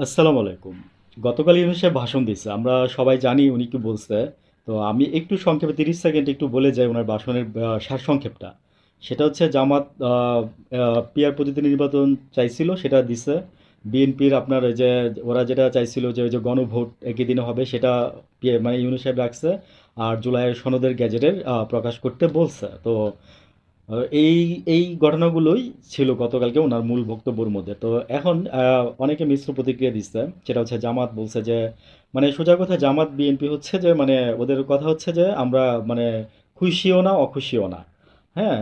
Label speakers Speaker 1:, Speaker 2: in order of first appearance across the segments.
Speaker 1: আসসালামু আলাইকুম। গতকাল ইউনূস সাহেব ভাষণ দিছে। আমরা সবাই জানি উনি কি বলছে। তো আমি একটু সংক্ষেপে ৩০ সেকেন্ড একটু বলে যাই উনার ভাষণের সারসংক্ষেপটা। সেটা হচ্ছে জামাত পিয়ার পদ্ধতি নির্বাচন চাইছিল, সেটা দিছে। বিএনপির আপনার ওই যে ওরা যেটা চাইছিল যে ওই যে গণভোট একই দিনে হবে, সেটা মানে ইউনূস সাহেব রাখছে। আর জুলাইয়ের সনদের গেজেটের প্রকাশ করতে বলছে। তো এই এই ঘটনাগুলোই ছিল গতকালকে ওনার মূল বক্তব্যের মধ্যে। তো এখন অনেকে মিশ্র প্রতিক্রিয়া দিচ্ছে। সেটা হচ্ছে জামাত বলছে যে মানে সোজা কথা, জামাত বিএনপি হচ্ছে যে মানে ওদের কথা হচ্ছে যে আমরা মানে খুশিও না অখুশিও না। হ্যাঁ,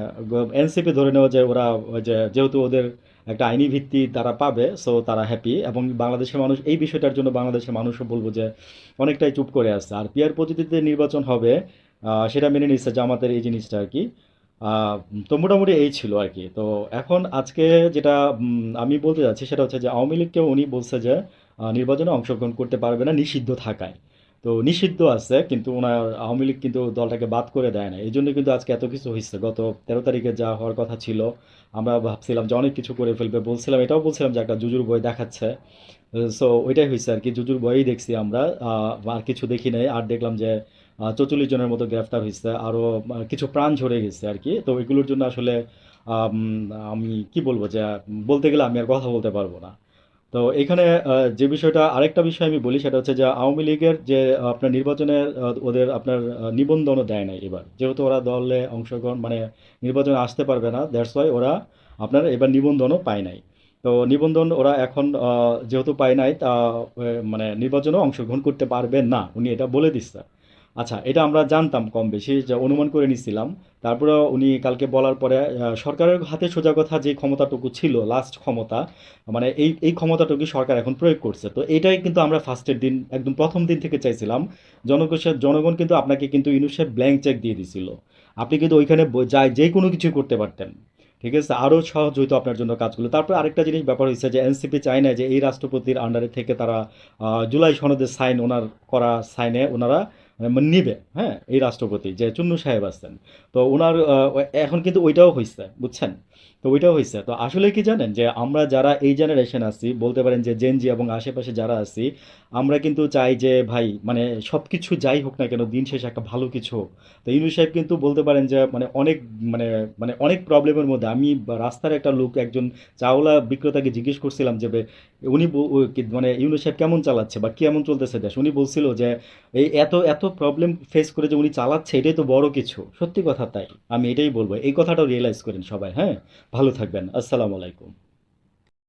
Speaker 1: এনসিপি ধরে নেওয়া যায় ওরা ওই যে যেহেতু ওদের একটা আইনি ভিত্তি তারা পাবে, সো তারা হ্যাপি। এবং বাংলাদেশের মানুষ এই বিষয়টার জন্য বাংলাদেশের মানুষও বলবো যে অনেকটাই চুপ করে আছে। আর পিয়ার পদ্ধতিতে নির্বাচন হবে, সেটা মেনে নিচ্ছে জামাতের এই জিনিসটা আর কি। আহ, তো মোটামুটি এই ছিল আর কি। তো এখন আজকে যেটা আমি বলতে যাচ্ছি সেটা হচ্ছে যে আওয়ামী লীগকেও উনি বলছে যে নির্বাচনে অংশগ্রহণ করতে পারবে না নিষিদ্ধ থাকায়। তো নিষিদ্ধ আছে কিন্তু ওনার আওয়ামী লীগ কিন্তু দলটাকে বাদ করে দেয় না, এই জন্য কিন্তু আজকে এত কিছু হয়েছে। গত 13 তারিখে যা হওয়ার কথা ছিল, আমরা ভাবছিলাম যে অনেক কিছু করে ফেলবে, বলছিলাম, এটাও বলছিলাম যে একটা জুজুর বই দেখাচ্ছে। সো ওইটাই হয়েছে আর কি, জুজুর বই দেখছি আমরা। আর কিছু দেখি নাই। আর দেখলাম যে 44 জনের মতো গ্রেফতার হয়েছে, আরও কিছু প্রাণ ঝরে গেছে আর কি। তো এগুলোর জন্য আসলে আম, আমি কি বলবো যে বলতে গেলে আমি আর কথা বলতে পারবো না। তো এখানে যে বিষয়টা, আরেকটা বিষয় আমি বলি, সেটা হচ্ছে যে আওয়ামী লীগের যে আপনার নির্বাচনে ওদের আপনার নিবন্ধনও দেয় নাই এবার, যেহেতু ওরা দলে অংশগ্রহণ মানে নির্বাচনে আসতে পারবে না, দ্যাটস ওয়াই ওরা আপনার এবার নিবন্ধনও পায় নাই। তো নিবন্ধন ওরা এখন যেহেতু পায় নাই, তা মানে নির্বাচনেও অংশগ্রহণ করতে পারবে না, উনি এটা বলে দিচ্ছে। আচ্ছা, এটা আমরা জানতাম কম বেশি, যে অনুমান করে নিছিলাম। তারপরে উনি কালকে বলার পরে সরকারের হাতে সোজা কথা যে ক্ষমতাটুকু ছিল, লাস্ট ক্ষমতা, মানে এই ক্ষমতাটুকু সরকার এখন প্রয়োগ করছে। তো এটাই কিন্তু আমরা ফার্স্টের দিন একদম প্রথম দিন থেকে চাইছিলাম। জনগণ কিন্তু আপনাকে কিন্তু ইউনুসেফ ব্ল্যাঙ্ক চেক দিয়ে দিছিল। আপনি কিন্তু ওইখানে যাই যে কোনো কিছু করতে পারতেন। ঠিক আছে, আরও সহজ হইতো আপনার জন্য কাজগুলো। তারপর আরেকটা জিনিস ব্যাপার হয়েছে যে এনসিপি চায় না যে এই রাষ্ট্রপতির আন্ডারে থেকে তারা জুলাই সনদের সাইন ওনার করা সাইনে ওনারা নিবে। হ্যাঁ, এই রাষ্ট্রপতি যে চুন্নু সাহেব আছেন, তো ওনার এখন কিন্তু ওইটাও হয়েছে, বুঝছেন। তো ওইটাও হয়েছে। তো আসলে কি জানেন, যে আমরা যারা এই জেনারেশন আছি, বলতে পারেন যে জেনজি এবং আশেপাশে যারা আছি, আমরা কিন্তু চাই যে ভাই মানে সব কিছু যাই হোক না কেন, দিন শেষে একটা ভালো কিছু হোক। তো ইউনূস সাহেব কিন্তু বলতে পারেন যে মানে অনেক মানে মানে অনেক প্রবলেমের মধ্যে। আমি রাস্তার একটা লোক, একজন চাওলা বিক্রেতাকে জিজ্ঞেস করছিলাম যে উনি মানে ইউনূস সাহেব কেমন চালাচ্ছে বা কেমন চলতেছে দেশ। উনি বলছিল যে এই এত এত প্রবলেম ফেস করে যে উনি চালাচ্ছে, এটাই তো বড় কিছু। সত্যি কথা তাই। আমি এটাই বলবো, এই কথাটাও রিয়েলাইজ করেন সবাই। হ্যাঁ, ভালো থাকবেন। আসসালামু আলাইকুম।